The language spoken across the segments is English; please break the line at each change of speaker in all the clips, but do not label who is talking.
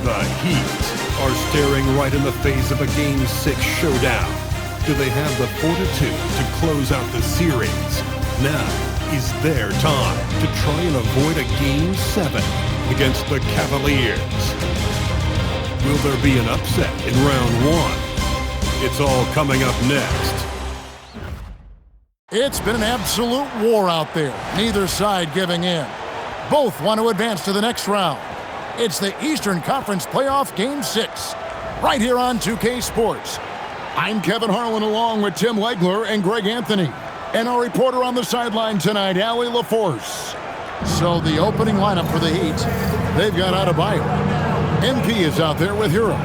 The Heat are staring right in the face of a Game 6 showdown. Do they have the fortitude to close out the series? Now is their time to try and avoid a Game 7 against the Cavaliers. Will there be an upset in round one? It's all coming up next.
It's been an absolute war out there. Neither side giving in. Both want to advance to the next round. It's the Eastern Conference Playoff Game 6, right here on 2K Sports. I'm Kevin Harlan along with Tim Legler and Greg Anthony. And our reporter on the sideline tonight, Allie LaForce. So the opening lineup for the Heat, they've got Adebayo. MP is out there with Hero.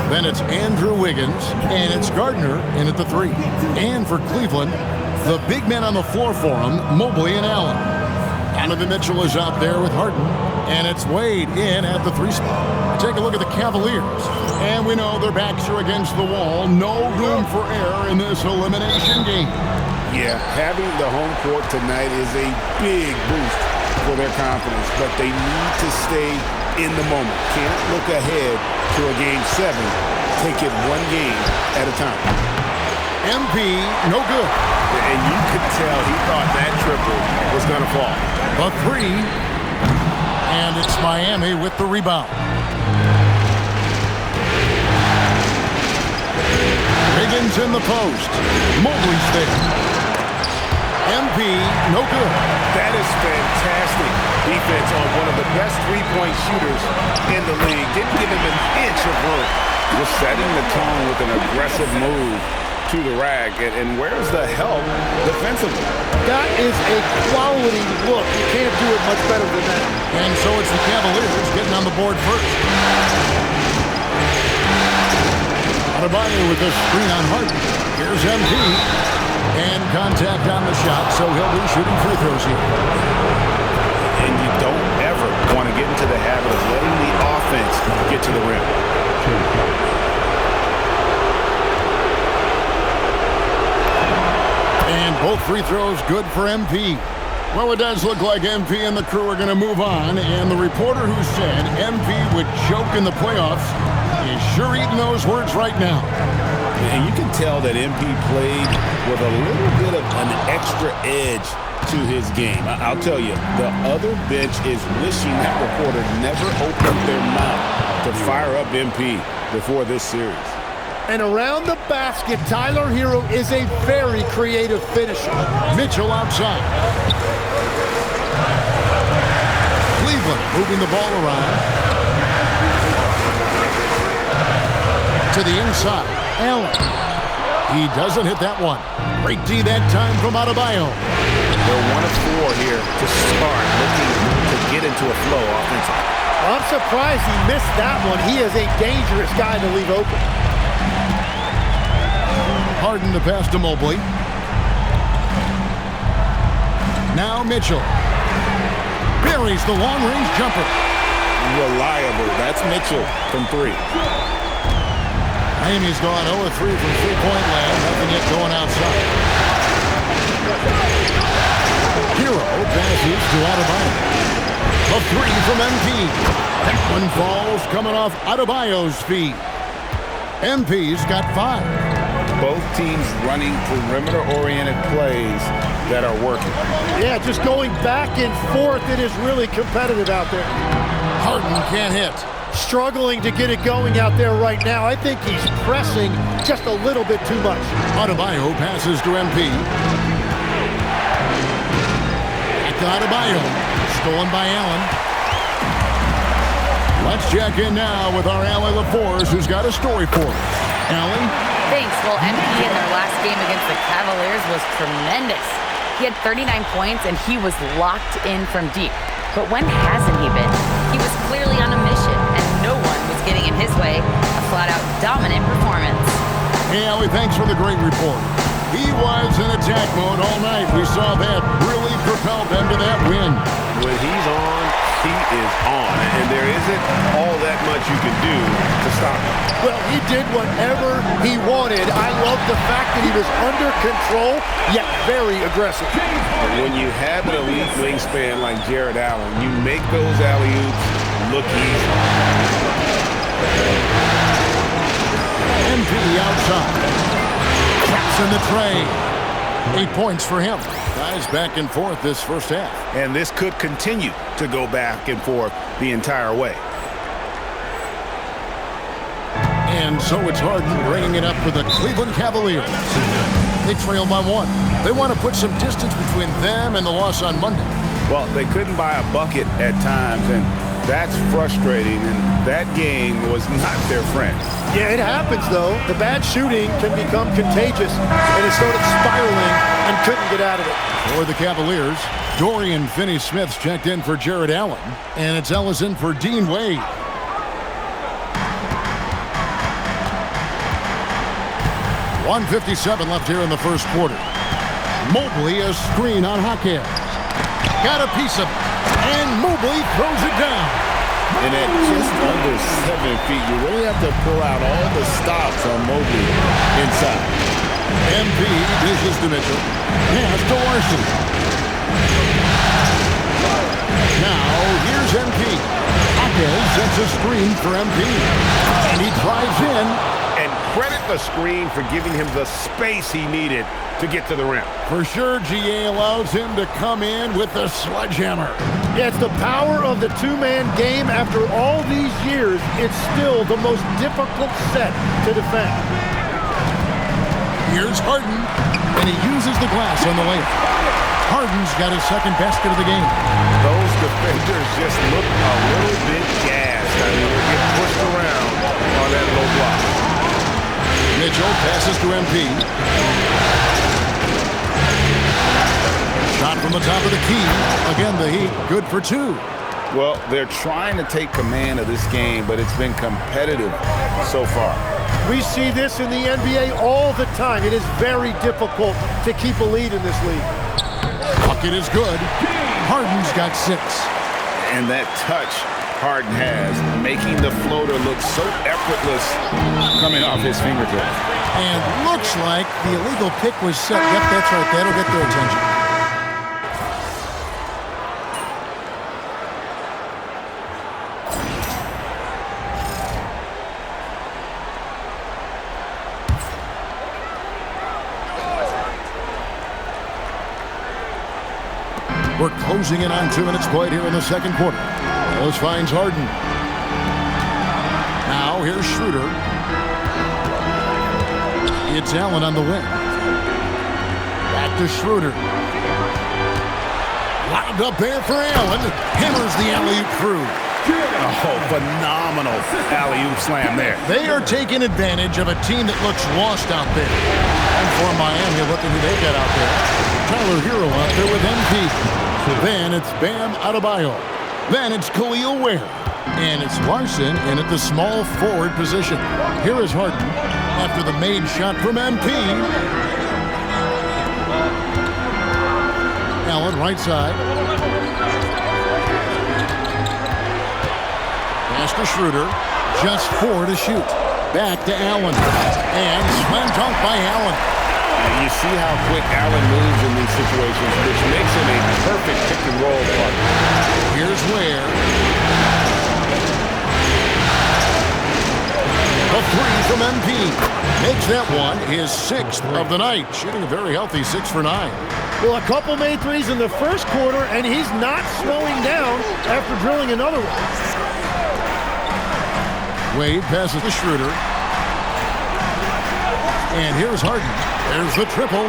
Then it's Andrew Wiggins, and it's Gardner in at the 3. And for Cleveland, the big men on the floor for him, Mobley and Allen. Donovan Mitchell is out there with Harden, and it's Wade in at the 3 spot. Take a look at the Cavaliers, and we know their backs are against the wall. No room for error in this elimination game.
Yeah, having the home court tonight is a big boost for their confidence, but they need to stay in the moment. Can't look ahead to a Game 7. Take it one game at a time.
MP, no good.
And you could tell he thought that triple was going to fall.
A 3, and it's Miami with the rebound. Wiggins in the post. Mobley's there. MP, no good.
That is fantastic defense on one of the best three-point shooters in the league. Didn't give him an inch of room. Just setting the tone with an aggressive move to the rack. And where's the help defensively?
That is a quality look. You can't do it much better than that.
And so it's the Cavaliers getting on the board first. Adebayo with the screen on Harden. Here's MP. And contact on the shot, so he'll be shooting free throws here.
And you don't ever want to get into the habit of letting the offense get to the rim.
And both free throws good for MP. Well, it does look like MP and the crew are going to move on, and the reporter who said MP would choke in the playoffs is sure eating those words right now.
And you can tell that MP played with a little bit of an extra edge to his game. I'll tell you, the other bench is wishing that reporter never opened their mouth to fire up MP before this series.
And around the basket, Tyler Hero is a very creative finisher.
Mitchell outside. Cleveland moving the ball around. To the inside. Allen. He doesn't hit that one. Great D that time from Adebayo.
They're 1 of 4 here to start, looking to get into a flow offensively.
I'm surprised he missed that one. He is a dangerous guy to leave open.
Harden the pass to Mobley. Now Mitchell. Buries the long-range jumper.
Reliable. That's Mitchell from 3.
Miami's gone 0-3 from three-point land. Nothing yet going outside. Hero passes to Adebayo. A 3 from MP. That one falls coming off Adebayo's feet. MP's got 5.
Both teams running perimeter-oriented plays that are working.
Yeah, just going back and forth. It is really competitive out there.
Harden can't hit.
Struggling to get it going out there right now. I think he's pressing just a little bit too much.
Adebayo passes to MP. Back to Adebayo. Stolen by Allen. Let's check in now with our Allie LaForce, who's got a story for us. Allie?
Thanks. Well, MP in their last game against the Cavaliers was tremendous. He had 39 points, and he was locked in from deep. But when hasn't he been? He was clearly on a mission, and no one was getting in his way. A flat-out dominant performance.
Hey, Allie, thanks for the great report. He was in attack mode all night. We saw that really propelled them to that win.
When he's on, he is on. And there isn't all that much you can do to stop him.
Well, he did whatever he wanted. I love the fact that he was under control, yet very aggressive.
When you have an elite wingspan like Jared Allen, you make those alley-oops look easy.
MP outside. Traps in the tray. 8 points for him. Guys back and forth this first half.
And this could continue to go back and forth the entire way.
And so it's Harden bringing it up for the Cleveland Cavaliers. They trail by 1. They want to put some distance between them and the loss on Monday.
Well, they couldn't buy a bucket at times, and that's frustrating, and that game was not their friend.
Yeah, it happens, though. The bad shooting can become contagious, and it started spiraling and couldn't get out of it.
For the Cavaliers, Dorian Finney-Smith's checked in for Jared Allen, and it's Ellison for Dean Wade. .157 left here in the first quarter. Mobley a screen on Jaquez. Got a piece of it, and Mobley throws it down.
And at just under 7 feet, you really have to pull out all the stops on Mobley inside.
MP dishes to Mitchell. Pass to Larson. Now here's MP. Jaquez sets a screen for MP. And he drives in.
And credit the screen for giving him the space he needed to get to the rim.
For sure, GA allows him to come in with the sledgehammer.
Yeah, it's the power of the two-man game. After all these years, it's still the most difficult set to defend.
Here's Harden, and he uses the glass on the layup. Harden's got his second basket of the game.
Those defenders just look a little bit gassed. I mean, they're getting pushed around on that low block.
Mitchell passes to MP. Shot from the top of the key. Again, the Heat good for 2.
Well, they're trying to take command of this game, but it's been competitive so far.
We see this in the NBA all the time. It is very difficult to keep a lead in this league.
Bucket is good. Harden's got 6.
And that touch Harden has, making the floater look so effortless coming off his fingertips.
And looks like the illegal pick was set. Yep, that's right. That'll get their attention. We're closing in on 2 minutes played here in the second quarter. Ellis finds Harden. Now here's Schroeder. It's Allen on the wing. Back to Schroeder. Lined up there for Allen. Hammers the alley-oop through.
Oh, phenomenal alley-oop slam there.
They are taking advantage of a team that looks lost out there. And for Miami, look at who they got out there. Tyler Hero out there with MP. Then it's Bam Adebayo. Then it's Khalil Ware. And it's Larson in at the small forward position. Here is Harden after the made shot from MP. Allen right side. Pass to Schroeder. Just 4 to shoot. Back to Allen. And slam dunk by Allen.
You see how quick Allen moves in these situations, which makes him a perfect pick-and-roll partner.
Here's Ware. A 3 from MP. Makes that one his 6th of the night. Shooting a very healthy 6 for 9.
Well, a couple made threes in the first quarter, and he's not slowing down after drilling another one.
Wade passes to Schroeder. And here's Harden. There's the triple.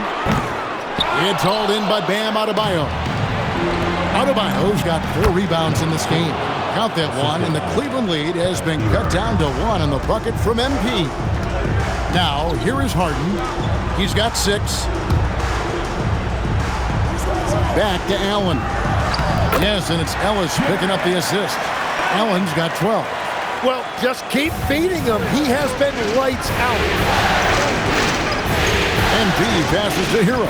It's hauled in by Bam Adebayo. Adebayo's got 4 rebounds in this game. Count that one, and the Cleveland lead has been cut down to 1 on the bucket from MP. Now, here is Harden. He's got 6. Back to Allen. Yes, and it's Ellis picking up the assist. Allen's got 12.
Well, just keep feeding him. He has been lights out.
MP passes to Hero.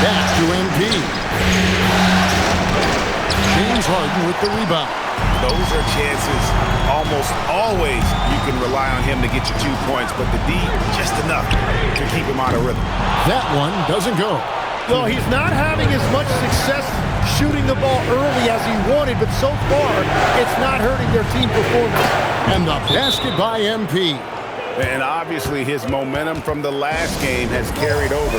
Back to MP. James Harden with the rebound.
Those are chances almost always you can rely on him to get you 2 points, but the D, just enough to keep him out of rhythm.
That one doesn't go.
Well, he's not having as much success shooting the ball early as he wanted, but so far, it's not hurting their team performance.
And the basket by MP.
And obviously his momentum from the last game has carried over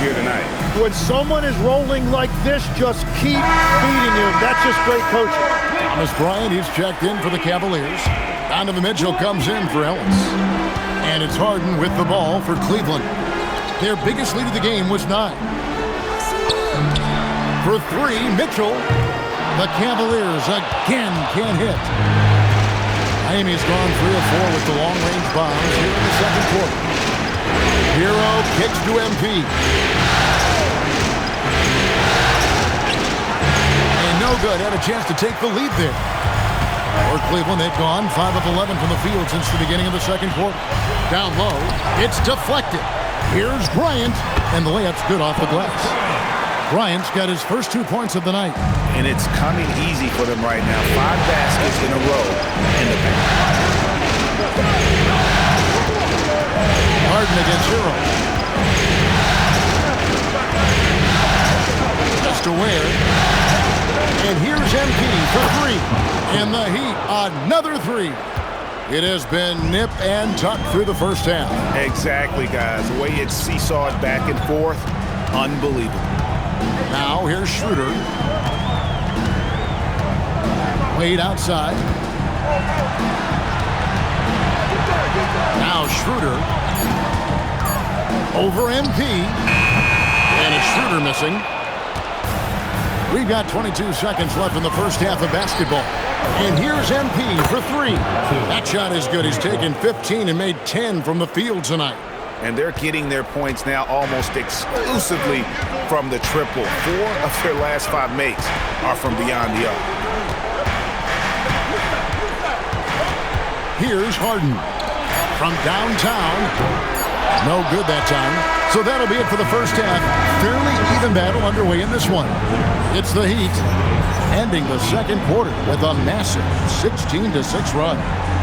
here tonight.
When someone is rolling like this, just keep feeding him. That's just great coaching.
Thomas Bryant, he's checked in for the Cavaliers. Donovan Mitchell comes in for Ellis. And it's Harden with the ball for Cleveland. Their biggest lead of the game was 9. For 3, Mitchell. The Cavaliers again can't hit. Miami's gone 3 of 4 with the long-range bombs here in the second quarter. Hero kicks to MP. And no good. Had a chance to take the lead there. For Cleveland, they've gone 5 of 11 from the field since the beginning of the second quarter. Down low, it's deflected. Here's Bryant, and the layup's good off the glass. Bryant's got his first 2 points of the night.
And it's coming easy for them right now. 5 baskets in a row in the paint.
Harden against Hero. Just aware. And here's MP for 3. And the Heat, another 3. It has been nip and tuck through the first half.
Exactly, guys. The way it's seesawed back and forth, unbelievable.
Now here's Schroeder. Wade outside. Now Schroeder. Over MP. And it's Schroeder missing. We've got 22 seconds left in the first half of basketball. And here's MP for 3. That shot is good. He's taken 15 and made 10 from the field tonight.
And they're getting their points now almost exclusively from the triple. 4 of their last 5 makes are from beyond the arc.
Here's Harden from downtown. No good that time. So that'll be it for the first half. Fairly even battle underway in this one. It's the Heat ending the second quarter with a massive 16-6 run.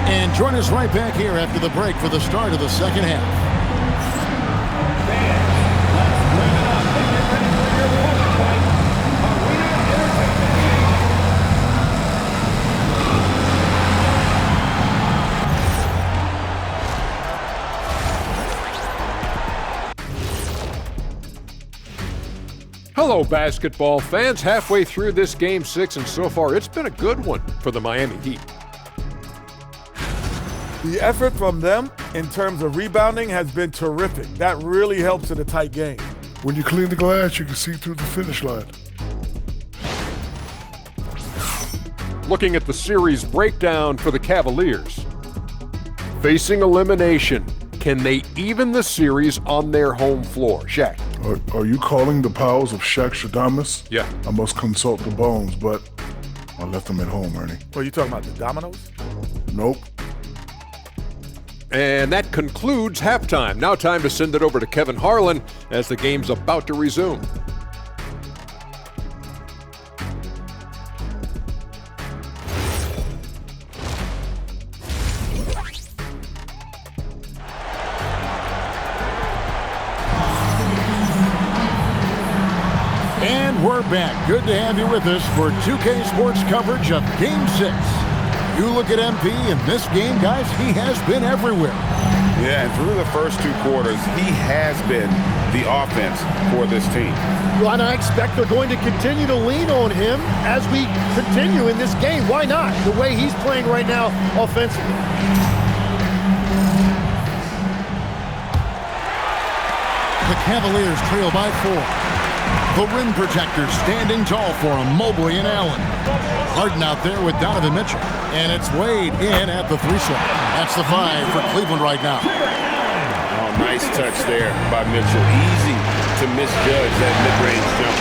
And join us right back here after the break for the start of the second half.
Hello, basketball fans. Halfway through this Game 6, and so far it's been a good one for the Miami Heat.
The effort from them in terms of rebounding has been terrific. That really helps in a tight game.
When you clean the glass, you can see through the finish line.
Looking at the series breakdown for the Cavaliers. Facing elimination, can they even the series on their home floor? Shaq.
Are you calling the powers of Shaq Shadamas?
Yeah.
I must consult the bones, but I left them at home, Ernie.
What are you talking about, the dominoes?
Nope.
And that concludes halftime. Now time to send it over to Kevin Harlan as the game's about to resume.
And we're back. Good to have you with us for 2K Sports coverage of Game 6. You look at MP in this game, guys, he has been everywhere.
Yeah, and through the first 2 quarters, he has been the offense for this team.
Well, and I expect they're going to continue to lean on him as we continue in this game. Why not? The way he's playing right now offensively.
The Cavaliers trail by 4. The rim protectors standing tall for him, Mobley and Allen. Harden out there with Donovan Mitchell. And it's Wade in at the 3 slot. That's the 5 for Cleveland right now.
Oh, nice touch there by Mitchell. Easy to misjudge that mid-range jump.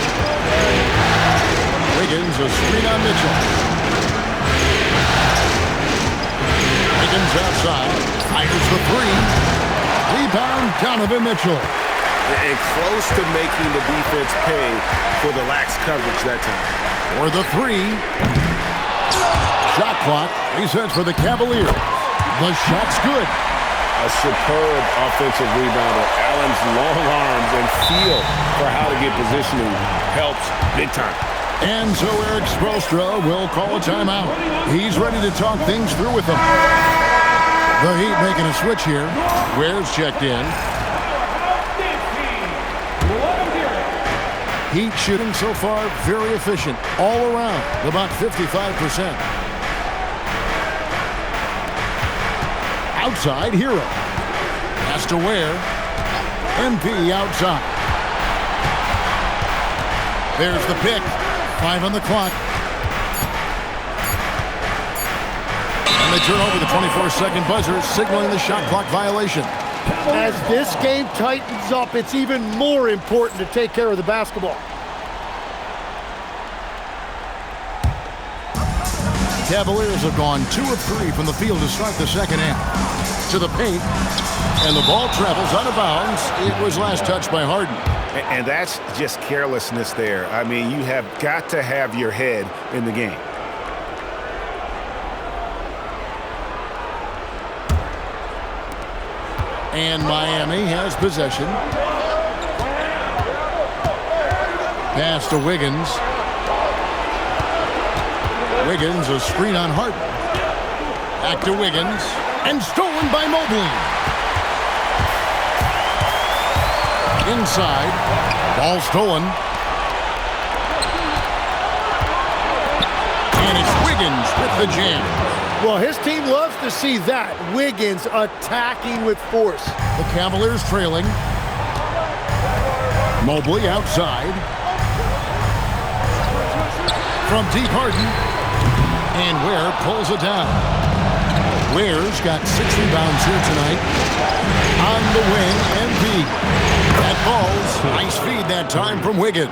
Wiggins, a screen on Mitchell. Wiggins outside. Fires the 3. Rebound, Donovan Mitchell.
And close to making the defense pay for the lax coverage that time.
For the 3. Shot clock resets for the Cavaliers. The shot's good.
A superb offensive rebounder. Allen's long arms and feel for how to get positioning helps big time.
And so Eric Spoelstra will call a timeout. He's ready to talk things through with them. The Heat making a switch here. Ware's checked in. Heat shooting so far very efficient all around, about 55%. Outside, Hero. Pass to Ware. MP outside. There's the pick. 5 on the clock. And they turn over the 24-second buzzer, signaling the shot clock violation.
As this game tightens up, it's even more important to take care of the basketball.
Cavaliers have gone 2 of 3 from the field to start the second half. To the paint, and the ball travels out of bounds. It was last touched by Harden.
And that's just carelessness there. I mean, you have got to have your head in the game.
And Miami has possession. Pass to Wiggins. Wiggins, a screen on Harden. Back to Wiggins. And stolen by Mobley. Inside. Ball stolen. And it's Wiggins with the jam.
Well, his team loves to see that. Wiggins attacking with force.
The Cavaliers trailing. Mobley outside. From deep, Harden. And Ware pulls it down. Ware's got 6 rebounds here tonight. On the wing, MP. That ball's nice feed that time from Wiggins.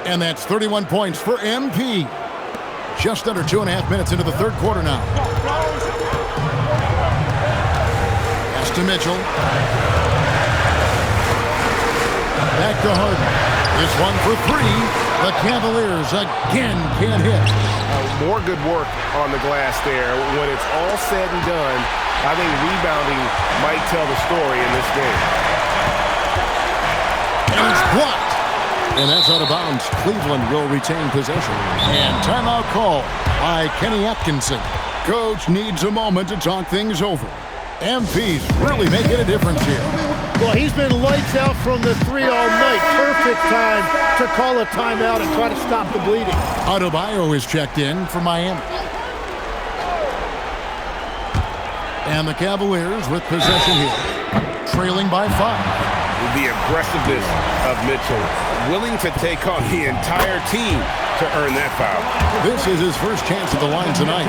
And that's 31 points for MP. Just under 2.5 minutes into the third quarter now. Pass to Mitchell. Back to Harden. This one for 3. The Cavaliers again can't hit.
More good work on the glass there. When it's all said and done, I think rebounding might tell the story in this game.
And it's blocked. And that's out of bounds. Cleveland will retain possession. And timeout call by Kenny Atkinson. Coach needs a moment to talk things over. MP's really making a difference here.
Well, he's been lights out from the 3 all night. Perfect time to call a timeout and try to stop the bleeding.
Adebayo is checked in for Miami. And the Cavaliers with possession here. Trailing by 5.
The aggressiveness of Mitchell, willing to take on the entire team to earn that foul.
This is his first chance at the line tonight.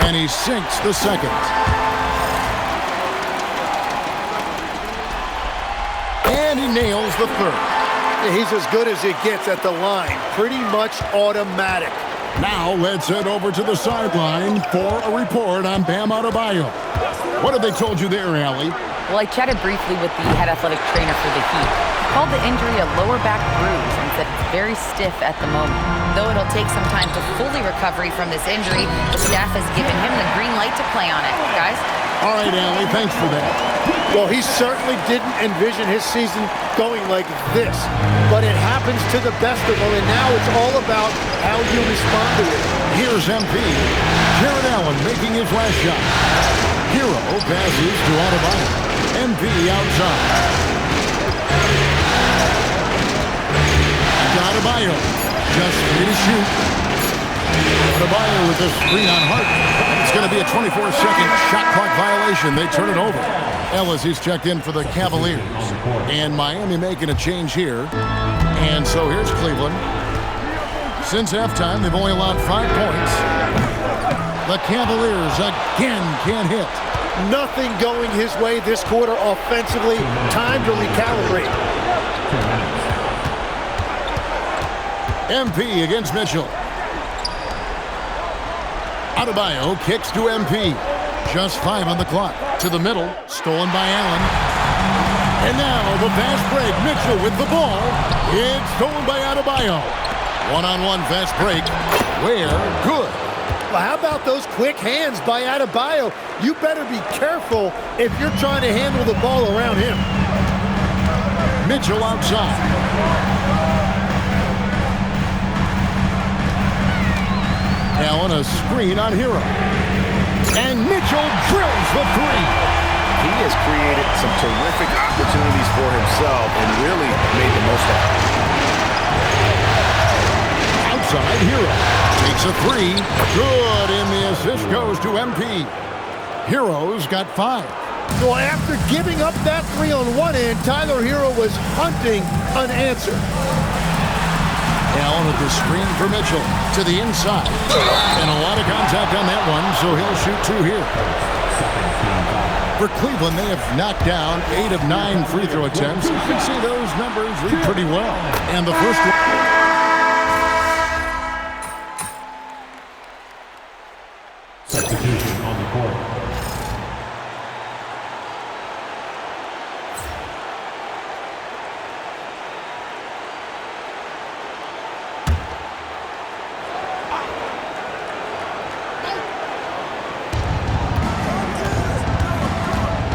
And he sinks the second. And he nails the third.
He's as good as it gets at the line. Pretty much automatic.
Now let's head over to the sideline for a report on Bam Adebayo. What have they told you there, Allie?
Well, I chatted briefly with the head athletic trainer for the Heat. He called the injury a lower back bruise and said it's very stiff at the moment. Though it'll take some time to fully recover from this injury, the staff has given him the green light to play on it. Guys?
All right, Allie, thanks for that.
Well, he certainly didn't envision his season going like this. But it happens to the best of them, and now it's all about how you respond to it.
Here's MP. Jared Allen making his last shot. Hero passes to Adebayo. MP outside. Adebayo just free to shoot. Adebayo with a screen on Harden. It's going to be a 24-second shot clock violation. They turn it over. Ellis is checked in for the Cavaliers. And Miami making a change here. And so here's Cleveland. Since halftime, they've only allowed 5 points. The Cavaliers again can't hit.
Nothing going his way this quarter offensively. Time to recalibrate.
MP against Mitchell. Adebayo kicks to MP. Just 5 on the clock. To the middle. Stolen by Allen. And now the fast break. Mitchell with the ball. It's stolen by Adebayo. One-on-one fast break. Where? Good.
Well, how about those quick hands by Adebayo? You better be careful if you're trying to handle the ball around him.
Mitchell outside. Allen a screen on Hero. And Mitchell drills the three.
He has created some terrific opportunities for himself and really made the most of it.
Outside, Hero takes a three. Good, and the assist goes to MP. Hero's got 5.
So after giving up that three on one end, Tyler Hero was hunting an answer.
Allen with the screen for Mitchell to the inside. And a lot of contact on that one, so he'll shoot 2 here. For Cleveland, they have knocked down 8 of 9 free throw attempts. You can see those numbers read pretty well. And the first one.
Substitution on the court.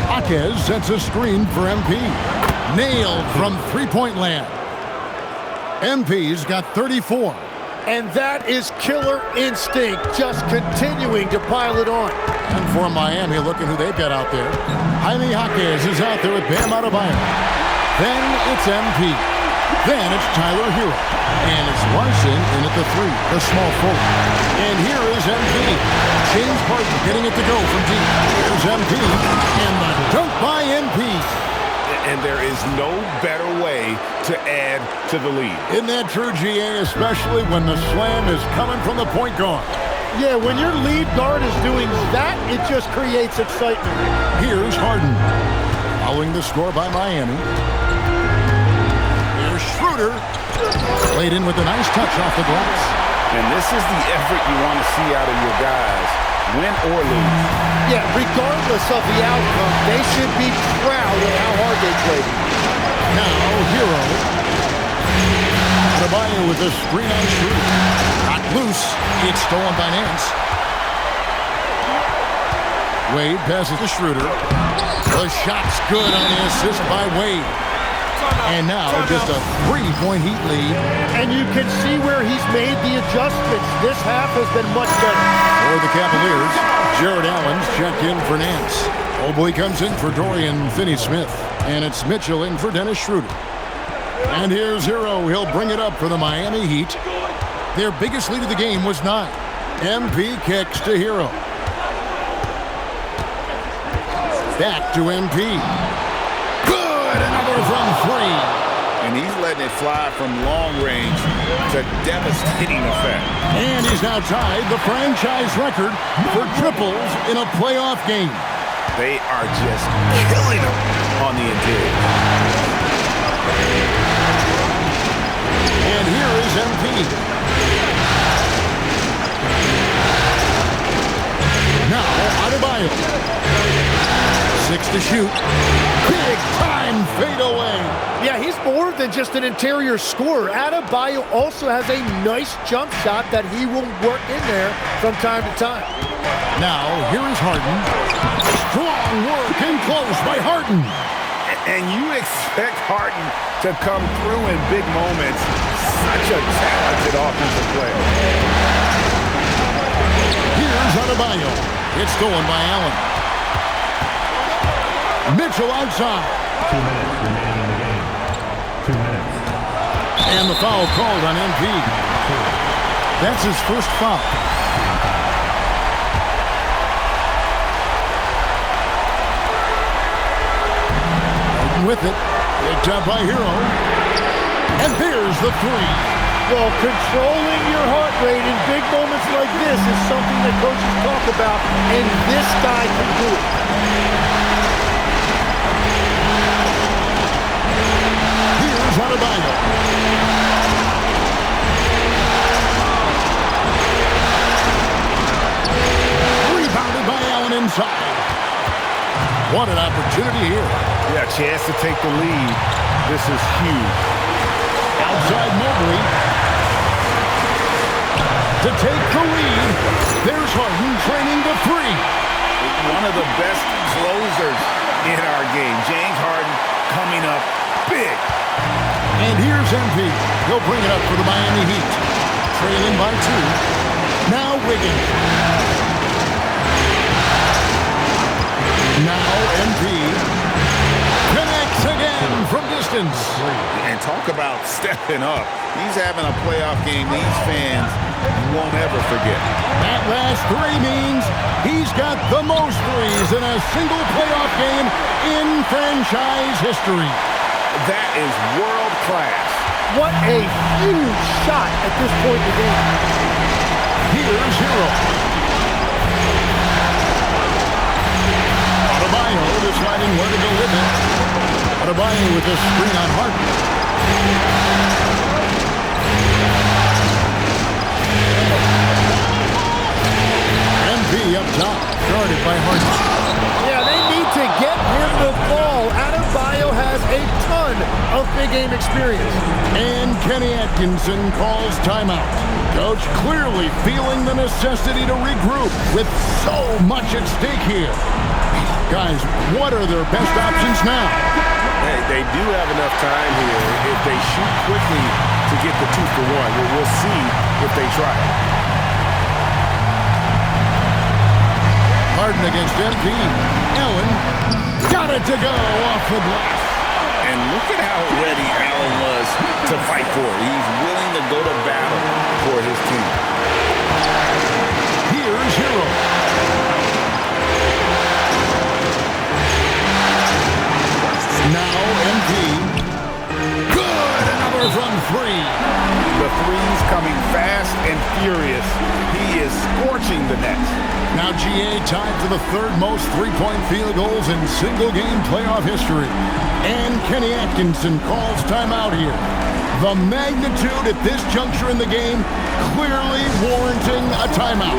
Jaquez sets a screen for MP. Nailed from three-point land. MP's got 34.
And that is killer instinct, just continuing to pile it on.
And for Miami, look at who they've got out there. Jaime Jaquez is out there with Bam Adebayo. Then it's MP. Then it's Tyler Hero. And it's Larson in at the 3, the small forward. And here is MP. James Harden getting it to go from deep. Here's MP. And the dunk by MP.
And there is no better way to add to the lead.
Isn't that true, GA? Especially when the slam is coming from the point guard.
Yeah, when your lead guard is doing that, it just creates excitement.
Here's Harden. Following the score by Miami. Here's Schroeder. Played in with a nice touch off the glass.
And this is the effort you want to see out of your guys, win or lose.
Yeah, regardless of the outcome, they should be proud of how hard they played.
Now, Hero. Adebayo with a screen on Schroeder. Not loose. It's stolen by Nance. Wade passes to Schroeder. The shot's good on the assist by Wade. And now just a 3-point Heat lead.
And you can see where he's made the adjustments. This half has been much better.
For the Cavaliers, Jared Allen's checked in for Nance. Mobley comes in for Dorian Finney-Smith. And it's Mitchell in for Dennis Schroeder. And here's Hero. He'll bring it up for the Miami Heat. Their biggest lead of the game was 9. MP kicks to Hero. Back to MP. Good! Another from 3.
And he's letting it fly from long range to devastating effect.
And he's now tied the franchise record for triples in a playoff game.
They are just killing him on the interior.
And here is MP. Now, Adebayo. 6 to shoot. Big time fadeaway.
Yeah, he's more than just an interior scorer. Adebayo also has a nice jump shot that he will work in there from time to time.
Now, here is Harden. Strong work and close by Harden.
And you expect Harden to come through in big moments. Such a talented offensive player.
Here's Adebayo. It's stolen by Allen. Mitchell outside.
2 minutes remaining in the game. 2 minutes.
And the foul called on MP. That's his first foul. With it, picked up by Hero. And there's the 3.
Well, controlling your heart rate in big moments like this is something that coaches talk about, and this guy can do it.
Here's Adebayo. Rebounded by Allen inside. What an opportunity here.
Yeah, chance to take the lead. This is huge.
Outside Mobley. To take the lead. There's Harden training the 3.
One of the best closers in our game. James Harden coming up big.
And here's MP. He'll bring it up for the Miami Heat. Trailing by 2. Now Wiggins. Now MP. Connects again from distance.
And talk about stepping up. He's having a playoff game these fans won't ever forget.
That last three means he's got the most threes in a single playoff game in franchise history.
That is world class.
What a huge shot at this point in the game.
Here's Hero. Adebayo deciding where to go with it. Adebayo with a screen on Harden. MP up top, guarded by Harden.
Yeah, they need to get him the ball. Adebayo has a ton of big game experience.
And Kenny Atkinson calls timeout. Coach clearly feeling the necessity to regroup with so much at stake here. Guys, what are their best options now?
They do have enough time here. If they shoot quickly to get the 2 for 1, we'll see if they try.
Harden against MP. Allen got it to go off the glass.
And look at how ready Allen was to fight for it. He's willing to go to battle for his team.
Here's Hero. Now MP. Good! Another from three.
The threes coming fast and furious. He is scorching the nets.
Now GA tied for the third most three-point field goals in single-game playoff history. And Kenny Atkinson calls timeout here. The magnitude at this juncture in the game clearly warranting a timeout.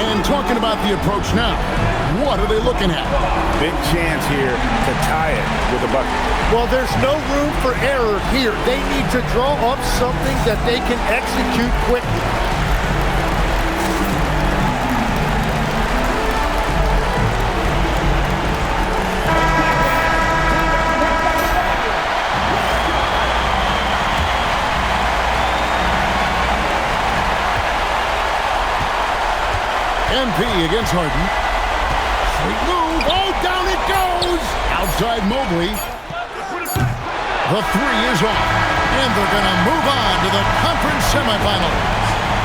And talking about the approach now, what are they looking at?
Big chance here to tie it with a bucket.
Well, there's no room for error here. They need to draw up something that they can execute quickly.
MP against Harden. Sweet move. Oh, down it goes. Outside Mobley. The three is off. And they're going to move on to the conference semifinals.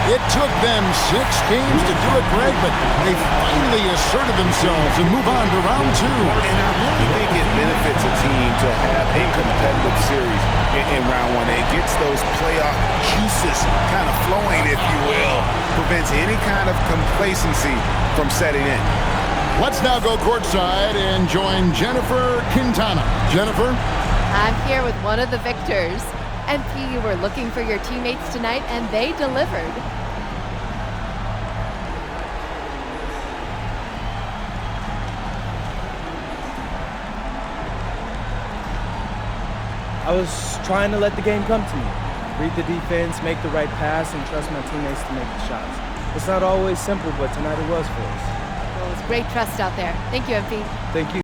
It took them 6 games to do it, Greg, but they finally asserted themselves and move on to round 2.
And I really think it benefits a team to have a competitive series in round 1. It gets those playoff juices kind of flowing, if you will. Prevents any kind of complacency from setting in.
Let's now go courtside and join Jennifer Quintana. Jennifer?
I'm here with one of the victors. MP, you were looking for your teammates tonight, and they delivered.
I was trying to let the game come to me. Read the defense, make the right pass, and trust my teammates to make the shots. It's not always simple, but tonight it was for us.
Well, it was great trust out there. Thank you, MP.
Thank you.